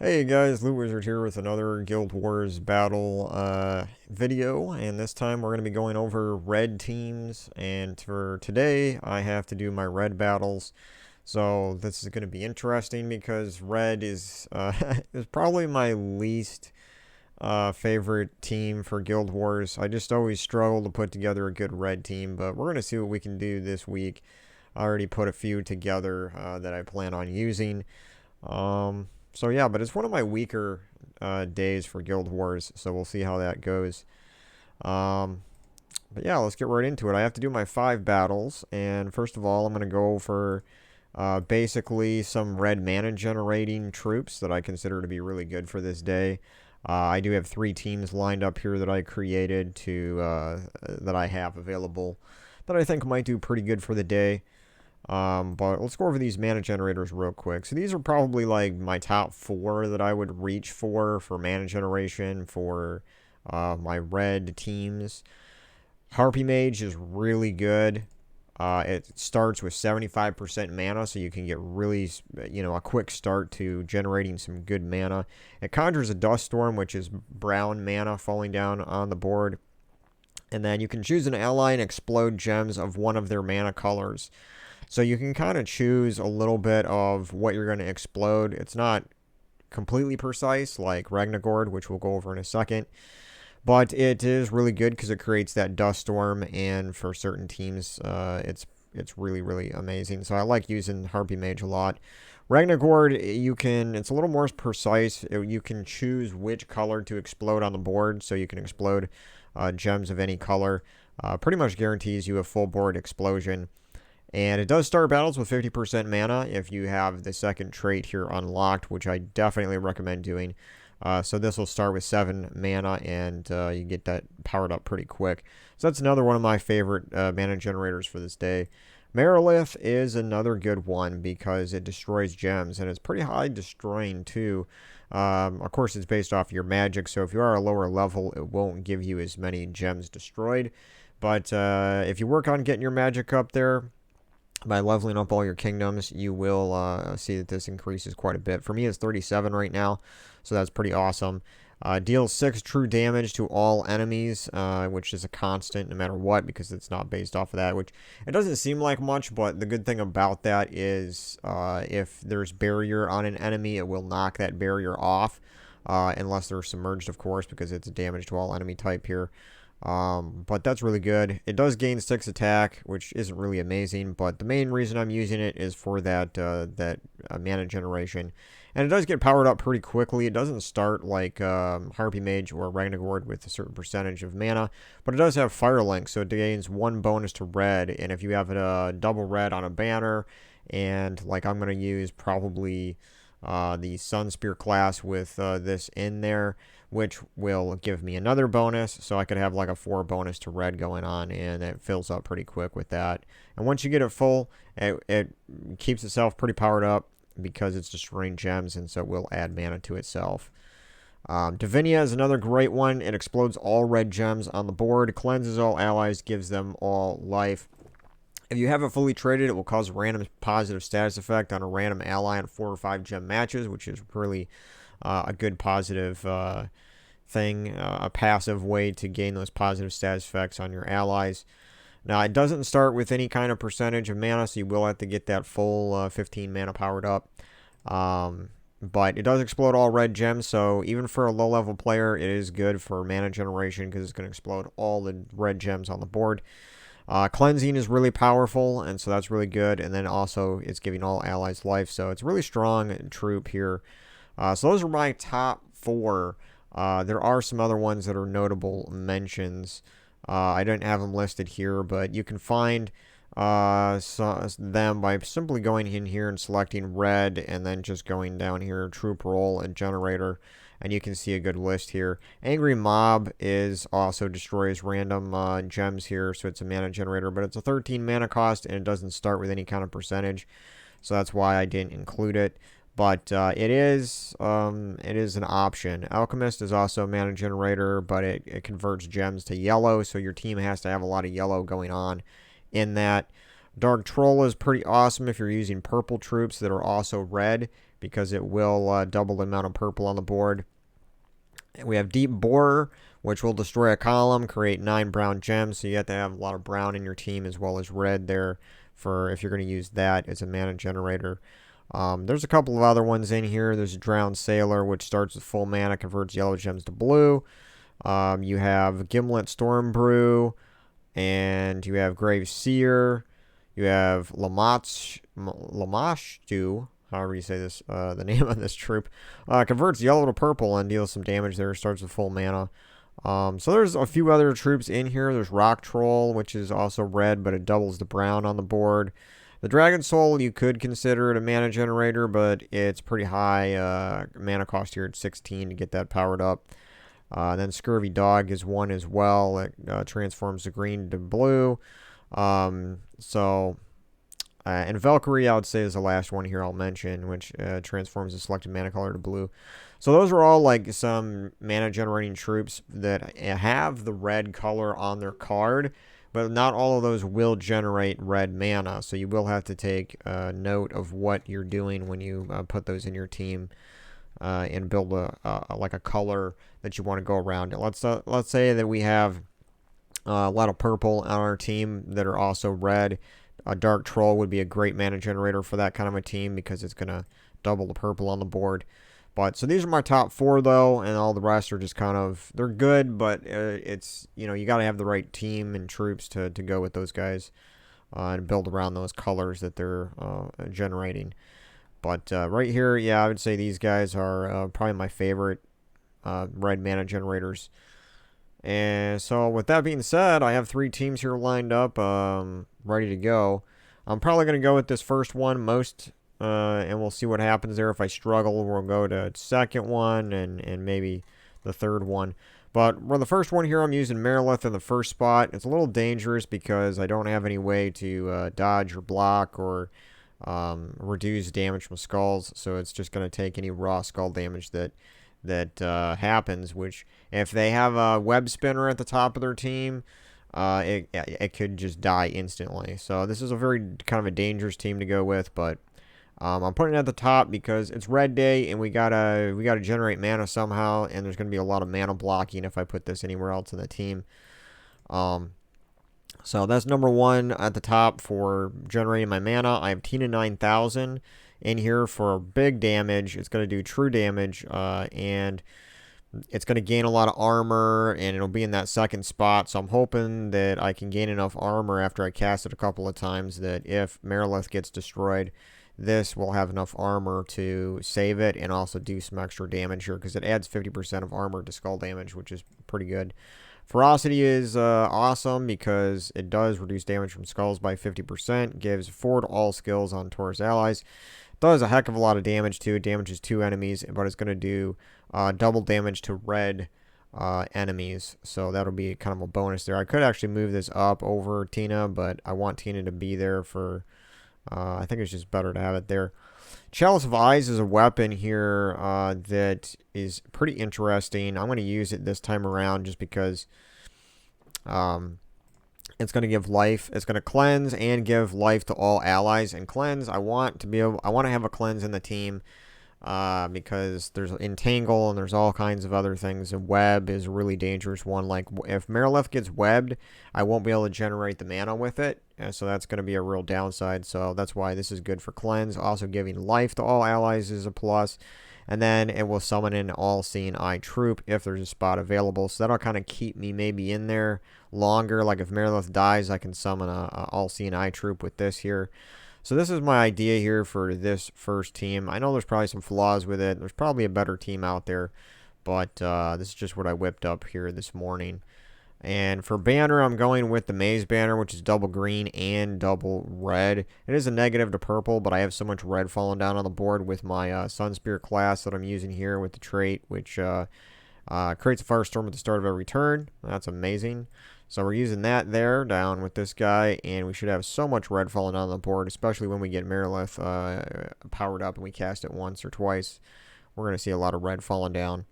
Hey guys, Loot Wizard here with another Guild Wars battle video, and this time we're going to be going over red teams, and for today I have to do my red battles, so this is going to be interesting because red is, is probably my least favorite team for Guild Wars. I just always struggle to put together a good red team, but we're going to see what we can do this week. I already put a few together that I plan on using. So yeah, but it's one of my weaker days for Guild Wars, so we'll see how that goes. Um, but yeah, let's get right into it. I have to do my 5 battles, and first of all, I'm going to go for basically some red mana generating troops that I consider to be really good for this day. I do have 3 teams lined up here that I created that I have available that I think might do pretty good for the day. But let's go over these mana generators real quick. So these are probably like my top 4 that I would reach for mana generation for my red teams. Harpy Mage is really good. It starts with 75% mana, so you can get really, a quick start to generating some good mana. It conjures a Dust Storm, which is brown mana falling down on the board. And then you can choose an ally and explode gems of one of their mana colors. So you can kind of choose a little bit of what you're going to explode. It's not completely precise like Ragnagord, which we'll go over in a second. But it is really good because it creates that dust storm, and for certain teams, it's really, really amazing. So I like using Harpy Mage a lot. Ragnagord, it's a little more precise. You can choose which color to explode on the board, so you can explode gems of any color. Pretty much guarantees you a full board explosion. And it does start battles with 50% mana if you have the second trait here unlocked, which I definitely recommend doing. So this will start with 7 mana, and you get that powered up pretty quick. So that's another one of my favorite mana generators for this day. Merilith is another good one because it destroys gems, and it's pretty high destroying too. Of course, it's based off your magic, so if you are a lower level, it won't give you as many gems destroyed. But if you work on getting your magic up there, by leveling up all your kingdoms, you will see that this increases quite a bit. For me, it's 37 right now, so that's pretty awesome. Deals 6 true damage to all enemies, which is a constant no matter what, because it's not based off of that, which it doesn't seem like much, but the good thing about that is if there's barrier on an enemy, it will knock that barrier off, unless they're submerged, of course, because it's a damage to all enemy type here. But that's really good. It does gain 6 attack, which isn't really amazing, but the main reason I'm using it is for that mana generation. And it does get powered up pretty quickly. It doesn't start like Harpy Mage or Ragnagord with a certain percentage of mana, but it does have Fire Link, so it gains 1 bonus to red, and if you have a double red on a banner, and like I'm going to use probably the Sun Spear class with this in there, which will give me another bonus, so I could have like a 4 bonus to red going on, and it fills up pretty quick with that. And once you get it full, it keeps itself pretty powered up because it's destroying gems, and so it will add mana to itself. Divinia is another great one. It explodes all red gems on the board, cleanses all allies, gives them all life. If you have it fully traded, it will cause a random positive status effect on a random ally in 4 or 5 gem matches, which is really a good positive thing, a passive way to gain those positive status effects on your allies. Now, it doesn't start with any kind of percentage of mana, so you will have to get that full 15 mana powered up. But it does explode all red gems, so even for a low-level player, it is good for mana generation because it's going to explode all the red gems on the board. Cleansing is really powerful, and so that's really good. And then also, it's giving all allies life, so it's a really strong troop here. So those are my top 4. There are some other ones that are notable mentions. I didn't have them listed here, but you can find them by simply going in here and selecting red, and then just going down here, troop role and generator, and you can see a good list here. Angry Mob is also destroys random gems here, so it's a mana generator, but it's a 13 mana cost, and it doesn't start with any kind of percentage, so that's why I didn't include it. But it is an option. Alchemist is also a mana generator, but it converts gems to yellow, so your team has to have a lot of yellow going on in that. Dark Troll is pretty awesome if you're using purple troops that are also red, because it will double the amount of purple on the board. We have Deep Borer, which will destroy a column, create 9 brown gems, so you have to have a lot of brown in your team as well as red there for if you're going to use that as a mana generator. There's a couple of other ones in here. There's a Drowned Sailor, which starts with full mana, converts yellow gems to blue. You have Gimlet Stormbrew, and you have Grave Seer. You have Lamashtu, however you say this, the name of this troop. Converts yellow to purple and deals some damage there. Starts with full mana. So there's a few other troops in here. There's Rock Troll, which is also red, but it doubles the brown on the board. The Dragon Soul, you could consider it a mana generator, but it's pretty high mana cost here at 16 to get that powered up. Then Scurvy Dog is one as well. It transforms the green to blue. And Valkyrie, I would say, is the last one here I'll mention, which transforms the selected mana color to blue. So those are all like some mana generating troops that have the red color on their card, but not all of those will generate red mana. So you will have to take note of what you're doing when you put those in your team and build like a color that you want to go around. Let's say that we have a lot of purple on our team that are also red. A Dark Troll would be a great mana generator for that kind of a team because it's going to double the purple on the board. But so these are my top 4 though, and all the rest are just kind of, they're good, but it's, you know, you got to have the right team and troops to go with those guys and build around those colors that they're generating. But right here, yeah, I would say these guys are probably my favorite red mana generators. And so with that being said, I have 3 teams here lined up, ready to go. I'm probably going to go with this first one and we'll see what happens there. If I struggle, we'll go to second one and maybe the third one. But for the first one here, I'm using Marilith in the first spot. It's a little dangerous because I don't have any way to dodge or block or reduce damage from skulls. So it's just going to take any raw skull damage that happens, which if they have a web spinner at the top of their team, it could just die instantly. So this is a very kind of a dangerous team to go with, but I'm putting it at the top because it's red day and we gotta generate mana somehow, and there's gonna be a lot of mana blocking if I put this anywhere else in the team. So that's number 1 at the top for generating my mana. I have Tina 9000 in here for big damage. It's going to do true damage, and it's going to gain a lot of armor, and it'll be in that second spot. So I'm hoping that I can gain enough armor after I cast it a couple of times that if Marilith gets destroyed, this will have enough armor to save it and also do some extra damage here because it adds 50% of armor to skull damage, which is pretty good. Ferocity is awesome because it does reduce damage from skulls by 50%, gives forward all skills on Taurus allies. Does a heck of a lot of damage too. It damages 2 enemies, but it's going to do double damage to red enemies. So that'll be kind of a bonus there. I could actually move this up over Tina, but I want Tina to be there for... I think it's just better to have it there. Chalice of Eyes is a weapon here that is pretty interesting. I'm going to use it this time around just because it's going to give life. It's going to cleanse and give life to all allies. And cleanse, I want to have a cleanse in the team because there's entangle and there's all kinds of other things. And web is a really dangerous one. Like if Marilith gets webbed, I won't be able to generate the mana with it. So that's going to be a real downside. So that's why this is good for cleanse. Also giving life to all allies is a plus. And then it will summon an all-seeing eye troop if there's a spot available. So that'll kind of keep me maybe in there longer. Like if Marilith dies, I can summon a all-seeing eye troop with this here. So this is my idea here for this first team. I know there's probably some flaws with it. There's probably a better team out there. But this is just what I whipped up here this morning. And for banner, I'm going with the Maze banner, which is double green and double red. It is a negative to purple, but I have so much red falling down on the board with my Sunspear class that I'm using here with the trait, which creates a firestorm at the start of every turn. That's amazing. So we're using that there down with this guy, and we should have so much red falling down on the board, especially when we get Marilith powered up and we cast it once or twice. We're going to see a lot of red falling down.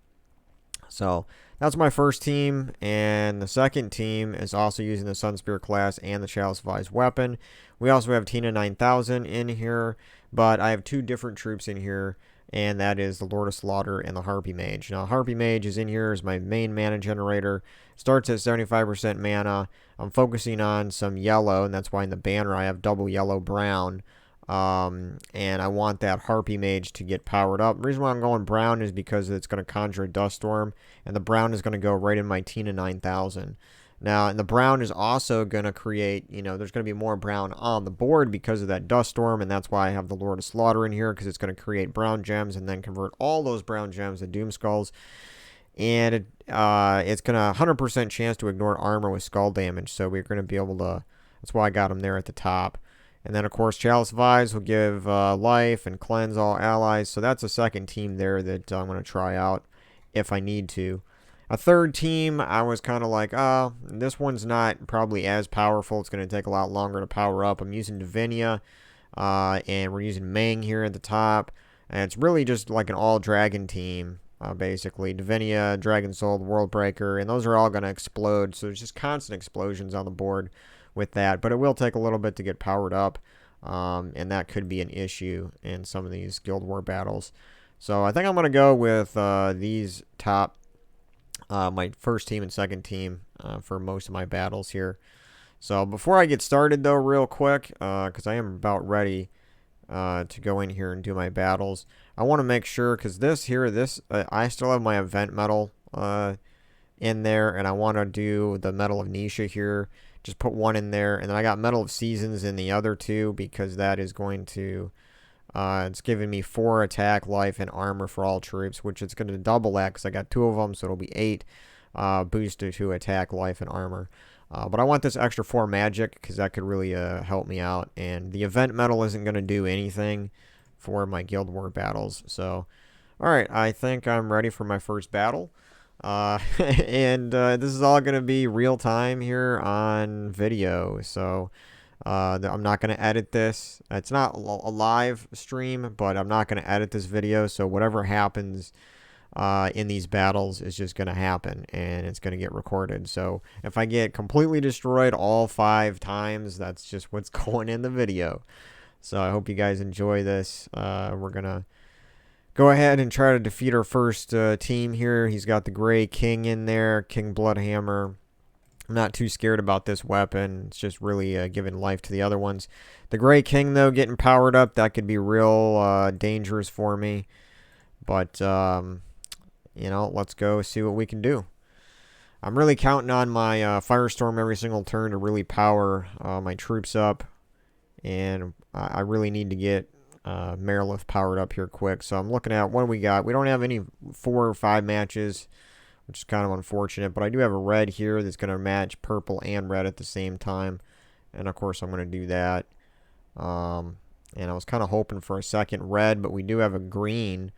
So that's my first team, and the second team is also using the Sunspear class and the Chalice of Eyes weapon. We also have Tina 9000 in here, but I have 2 different troops in here and that is the Lord of Slaughter and the Harpy Mage. Now, Harpy Mage is in here as my main mana generator. Starts at 75% mana. I'm focusing on some yellow, and that's why in the banner I have double yellow-brown. And I want that Harpy Mage to get powered up. The reason why I'm going brown is because it's going to conjure a Dust Storm, and the brown is going to go right in my Tina 9000. Now, and the brown is also going to create, there's going to be more brown on the board because of that Dust Storm, and that's why I have the Lord of Slaughter in here, because it's going to create brown gems and then convert all those brown gems to Doom Skulls. And it's going to 100% chance to ignore armor with skull damage, so we're going to be able to, that's why I got them there at the top. And then, of course, Chalice Vibes will give life and cleanse all allies, so that's a second team there that I'm going to try out if I need to. A third team, I was kind of like, this one's not probably as powerful. It's going to take a lot longer to power up. I'm using Divinia, and we're using Mang here at the top. And it's really just like an all-dragon team, basically. Divinia, Dragon Soul, World Breaker, and those are all going to explode. So there's just constant explosions on the board with that. But it will take a little bit to get powered up, and that could be an issue in some of these Guild War battles. So I think I'm going to go with these top my first team and second team for most of my battles here. So before I get started, though, real quick, because I am about ready to go in here and do my battles, I want to make sure, because I still have my event medal in there, and I want to do the Medal of Nisha here. Just put one in there, and then I got Medal of Seasons in the other two, because that is going to... it's giving me 4 attack, life, and armor for all troops, which it's going to double that because I got 2 of them, so it'll be 8 boosted to attack, life, and armor. But I want this extra 4 magic because that could really help me out. And the event medal isn't going to do anything for my Guild War battles. So, alright, I think I'm ready for my first battle. And this is all going to be real time here on video. So... I'm not going to edit this. It's not a live stream, but I'm not going to edit this video, so whatever happens in these battles is just going to happen, and it's going to get recorded. So if I get completely destroyed all 5 times, that's just what's going in the video. So I hope you guys enjoy this. We're going to go ahead and try to defeat our first team here. He's got the Gray King in there, King Bloodhammer. I'm not too scared about this weapon. It's just really giving life to the other ones. The Gray King, though, getting powered up, that could be real dangerous for me. But, let's go see what we can do. I'm really counting on my Firestorm every single turn to really power my troops up. And I really need to get Marilith powered up here quick. So I'm looking at what do we got. We don't have any 4 or 5 matches, which is kind of unfortunate. But I do have a red here that's going to match purple and red at the same time. And, of course, I'm going to do that. And I was kind of hoping for a second red, but we do have a green.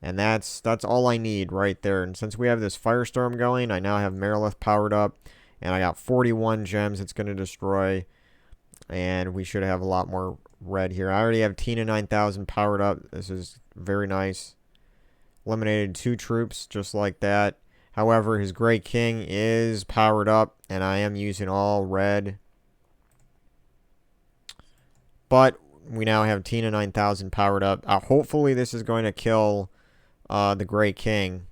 And that's all I need right there. And since we have this Firestorm going, I now have Marilith powered up. And I got 41 gems it's going to destroy. And we should have a lot more red here. I already have Tina 9000 powered up. This is very nice. Eliminated 2 troops just like that. However, his Gray King is powered up, and I am using all red. But we now have Tina 9000 powered up. Hopefully this is going to kill the Gray King.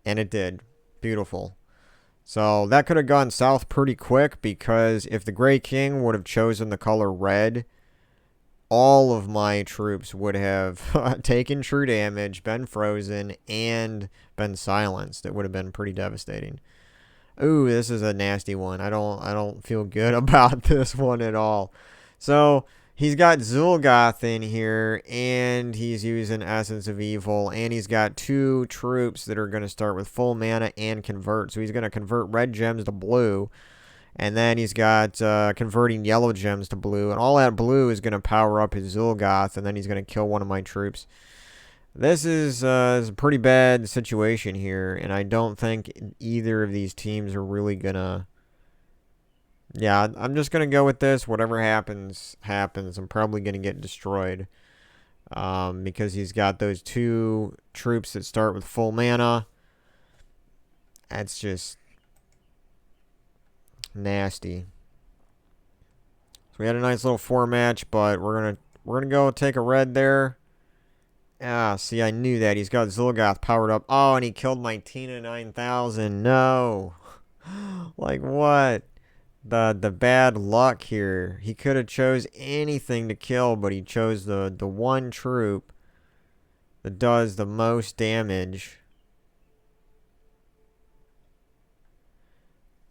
And it did. Beautiful. So that could have gone south pretty quick, because if the Gray King would have chosen the color red, all of my troops would have taken true damage, been frozen, and been silenced. It would have been pretty devastating. Ooh, this is a nasty one. I don't feel good about this one at all. So he's got Zul'Goth in here, and he's using Essence of Evil, and he's got 2 troops that are going to start with full mana and convert. So he's going to convert red gems to blue. And then he's got converting yellow gems to blue. And all that blue is going to power up his Zul'Goth. And then he's going to kill one of my troops. This is a pretty bad situation here. And I don't think either of these teams are really going to... Yeah, I'm just going to go with this. Whatever happens, happens. I'm probably going to get destroyed. Because he's got those 2 troops that start with full mana. That's just... nasty. So we had a nice little 4 match, but we're gonna go take a red there, Ah, see, I knew that. He's got Zilgoth powered up. Oh, and he killed my Tina 9000. No. Like, what? The bad luck here. He could have chose anything to kill, but he chose the one troop that does the most damage.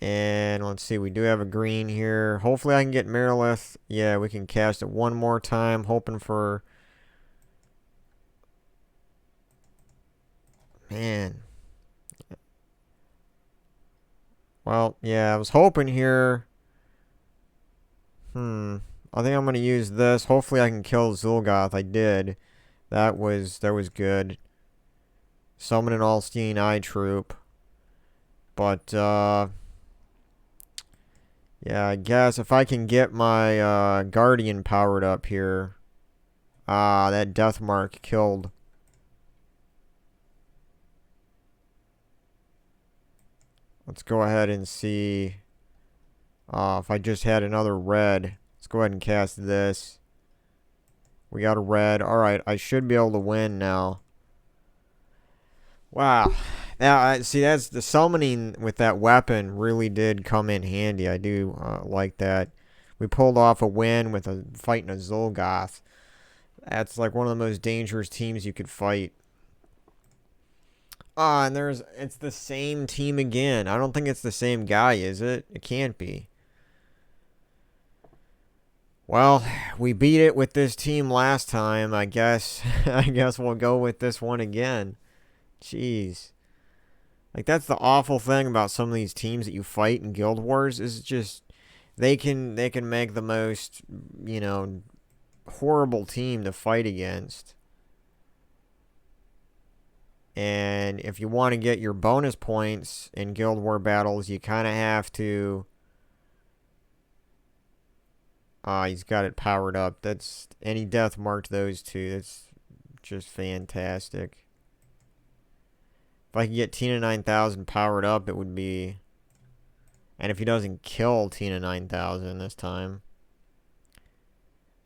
And let's see, we do have a green here. Hopefully I can get Merilith. Yeah, we can cast it one more time, hoping for... Man. Well, yeah, I was hoping here. I think I'm going to use this. Hopefully I can kill Zul'Goth. I did. That was good. Summon an Alstein Eye Troop. But, yeah, I guess if I can get my Guardian powered up here. Ah, that Death Mark killed. Let's go ahead and see if I just had another red. Let's go ahead and cast this. We got a red. Alright, I should be able to win now. Wow. Now, see, that's the summoning with that weapon really did come in handy. I do like that. We pulled off a win with fighting a Zul'Goth. That's like one of the most dangerous teams you could fight. Ah, and it's the same team again. I don't think it's the same guy, is it? It can't be. Well, we beat it with this team last time. I guess I guess we'll go with this one again. Jeez. Like, that's the awful thing about some of these teams that you fight in Guild Wars is just they can make the most, horrible team to fight against. And if you want to get your bonus points in Guild War battles, you kind of have to... he's got it powered up. And he death marked those two. That's just fantastic. If I could get Tina 9000 powered up, it would be... And if he doesn't kill Tina 9000 this time...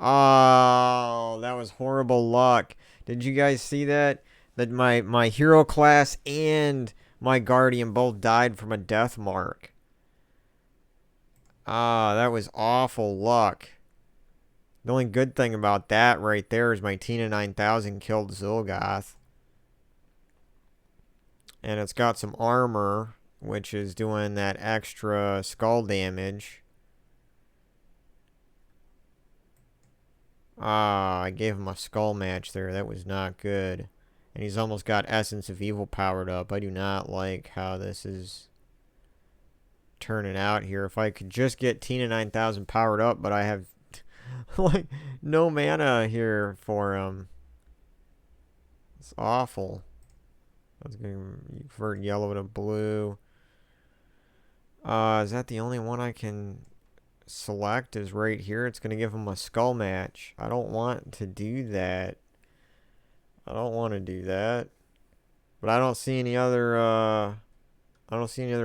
Oh, that was horrible luck. Did you guys see that? That my hero class and my guardian both died from a death mark. Ah, that was awful luck. The only good thing about that right there is my Tina 9000 killed Zul'Goth. And it's got some armor, which is doing that extra skull damage. Ah, I gave him a skull match there. That was not good. And he's almost got Essence of Evil powered up. I do not like how this is turning out here. If I could just get Tina 9000 powered up, but I have like no mana here for him. It's awful. I was going to convert yellow to blue. Is that the only one I can select? Is right here. It's going to give him a skull match. I don't want to do that. I don't want to do that. But I don't see any other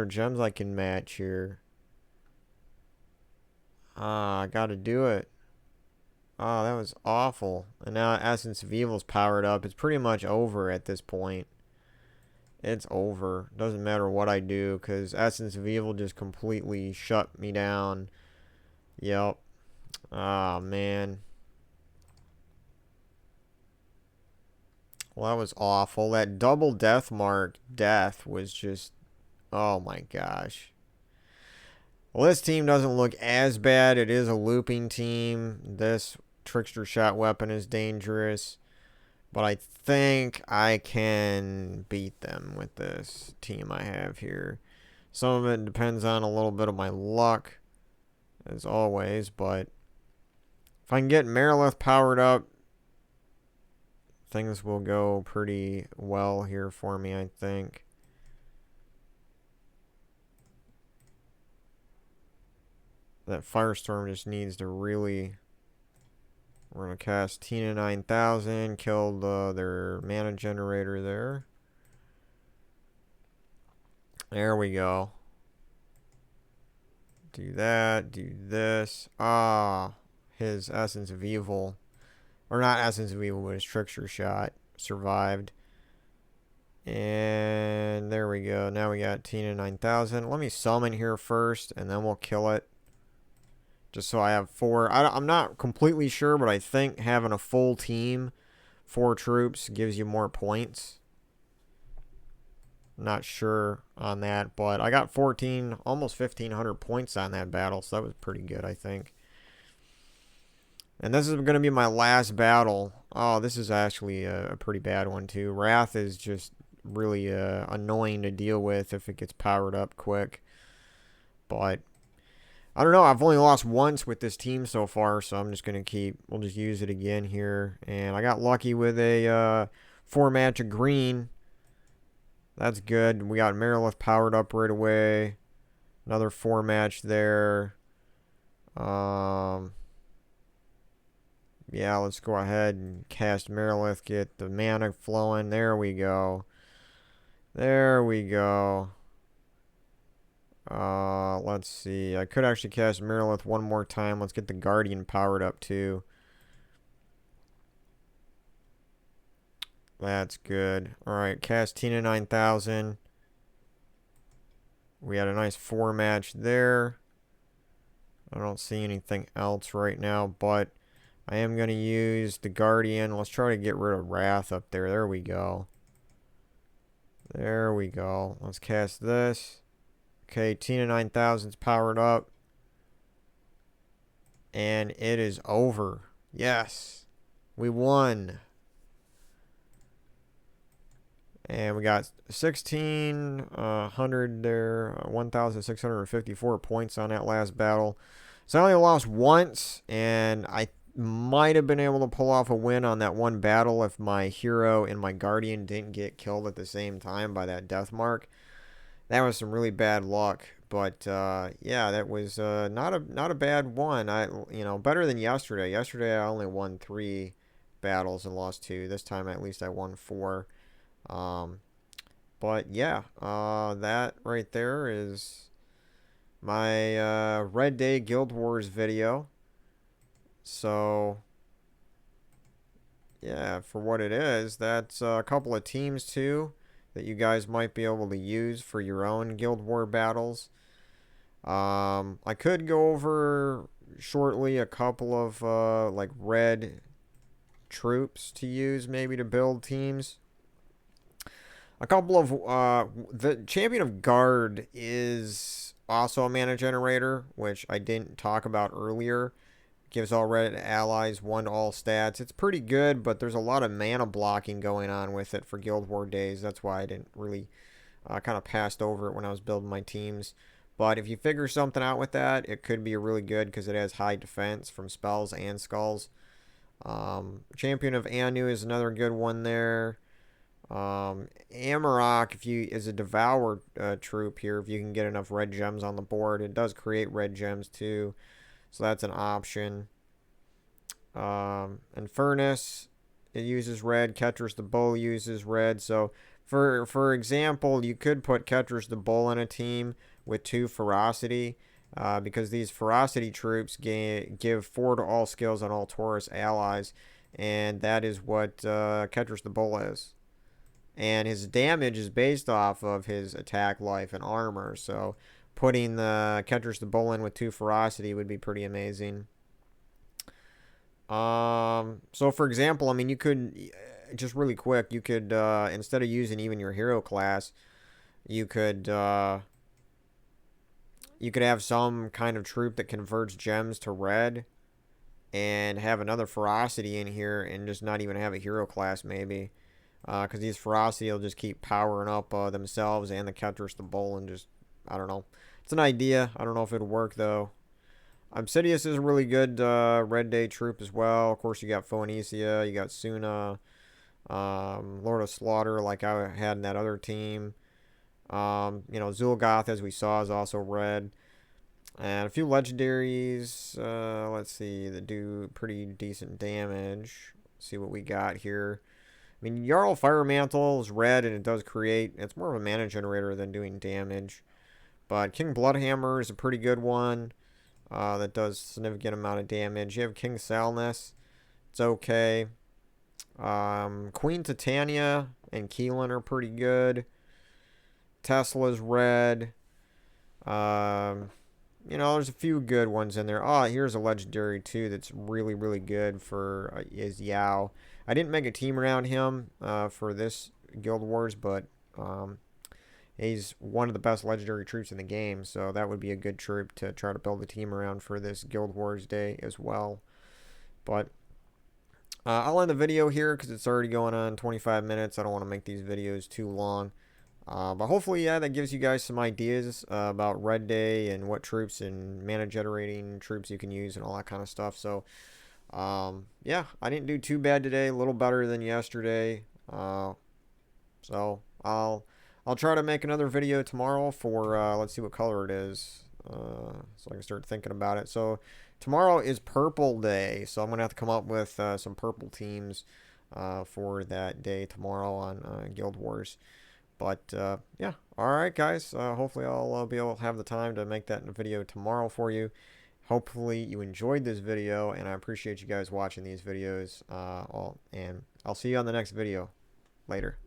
gems I can match here. I gotta do it. Oh, that was awful. And now Essence of Evil's powered up. It's pretty much over at this point. It's over. Doesn't matter what I do, because Essence of Evil just completely shut me down. Yep. Ah, man. Well, that was awful. That double death mark death was just... Oh, my gosh. Well, this team doesn't look as bad. It is a looping team. This trickster shot weapon is dangerous. But I think I can beat them with this team I have here. Some of it depends on a little bit of my luck, as always. But if I can get Merilith powered up, things will go pretty well here for me, I think. That Firestorm just needs to really... We're going to cast Tina 9000, killed their mana generator there. There we go. Do that, do this. Ah, his Essence of Evil. Or not Essence of Evil, but his Trickster Shot survived. And there we go. Now we got Tina 9000. Let me summon here first, and then we'll kill it. Just so I have 4. I'm not completely sure, but I think having a full team, 4 troops, gives you more points. Not sure on that, but I got 14, almost 1,500 points on that battle, so that was pretty good, I think. And this is going to be my last battle. Oh, this is actually a pretty bad one, too. Wrath is just really annoying to deal with if it gets powered up quick. But I don't know. I've only lost once with this team so far, so I'm just going to we'll just use it again here. And I got lucky with a 4-match of green. That's good. We got Marilith powered up right away. Another 4-match there. Yeah, let's go ahead and cast Marilith, get the mana flowing. There we go. There we go. Let's see. I could actually cast Marilith one more time. Let's get the Guardian powered up too. That's good. Alright, cast Tina 9000. We had a nice 4-match there. I don't see anything else right now, but I am going to use the Guardian. Let's try to get rid of Wrath up there. There we go. There we go. Let's cast this. Okay, Tina 9000's powered up. And it is over. Yes. We won. And we got 1,600 there. 1,654 points on that last battle. So I only lost once. And I might have been able to pull off a win on that one battle if my hero and my Guardian didn't get killed at the same time by that death mark. That was some really bad luck, but yeah, that was not a bad one. Better than yesterday. Yesterday I only won 3 battles and lost 2. This time at least I won 4. But yeah, that right there is my Red Day Guild Wars video. So yeah, for what it is, that's a couple of teams too that you guys might be able to use for your own Guild War battles. I could go over shortly a couple of like red troops to use maybe to build teams. A couple of the Champion of Guard is also a mana generator, which I didn't talk about earlier. Gives all red allies 1 to all stats. It's pretty good, but there's a lot of mana blocking going on with it for Guild War days. That's why I didn't really kind of passed over it when I was building my teams. But if you figure something out with that, it could be really good because it has high defense from spells and skulls. Champion of Anu is another good one there. Amarok, is a Devour troop here. If you can get enough red gems on the board, it does create red gems too. So that's an option. And Furnace, it uses red. Ketris the Bull uses red. So, for example, you could put Ketris the Bull in a team with 2 Ferocity. Because these Ferocity troops give 4 to all skills on all Taurus allies. And that is what Ketris the Bull is. And his damage is based off of his attack, life, and armor. So putting the Ketris the Bull in with 2 Ferocity would be pretty amazing. So for example, I mean, you could, just really quick, you could, instead of using even your hero class, you could have some kind of troop that converts gems to red and have another Ferocity in here and just not even have a hero class maybe. Because these Ferocity will just keep powering up themselves and the Ketris the Bull and just, I don't know. It's an idea. I don't know if it'll work, though. Sidious is a really good Red Day troop as well. Of course, you got Phoenicia, you got Suna, Lord of Slaughter, like I had in that other team. Zul'Goth, as we saw, is also red. And a few legendaries, let's see, that do pretty decent damage. Let's see what we got here. I mean, Jarl Firemantle is red, and it does create, it's more of a mana generator than doing damage. But King Bloodhammer is a pretty good one that does a significant amount of damage. You have King Salness. It's okay. Queen Titania and Keelan are pretty good. Tesla's red. You know, there's a few good ones in there. Oh, here's a legendary too that's really, really good for is Yao. I didn't make a team around him for this Guild Wars, but he's one of the best legendary troops in the game, so that would be a good troop to try to build a team around for this Guild Wars day as well. But I'll end the video here because it's already going on 25 minutes. I don't want to make these videos too long. But hopefully, yeah, that gives you guys some ideas about Red Day and what troops and mana generating troops you can use and all that kind of stuff. So, yeah, I didn't do too bad today. A little better than yesterday. So I'll try to make another video tomorrow for let's see what color it is. So I can start thinking about it. So tomorrow is Purple Day, so I'm gonna have to come up with some purple teams for that day tomorrow on Guild Wars. But yeah, all right, guys. Hopefully, I'll be able to have the time to make that video tomorrow for you. Hopefully, you enjoyed this video, and I appreciate you guys watching these videos. And I'll see you on the next video. Later.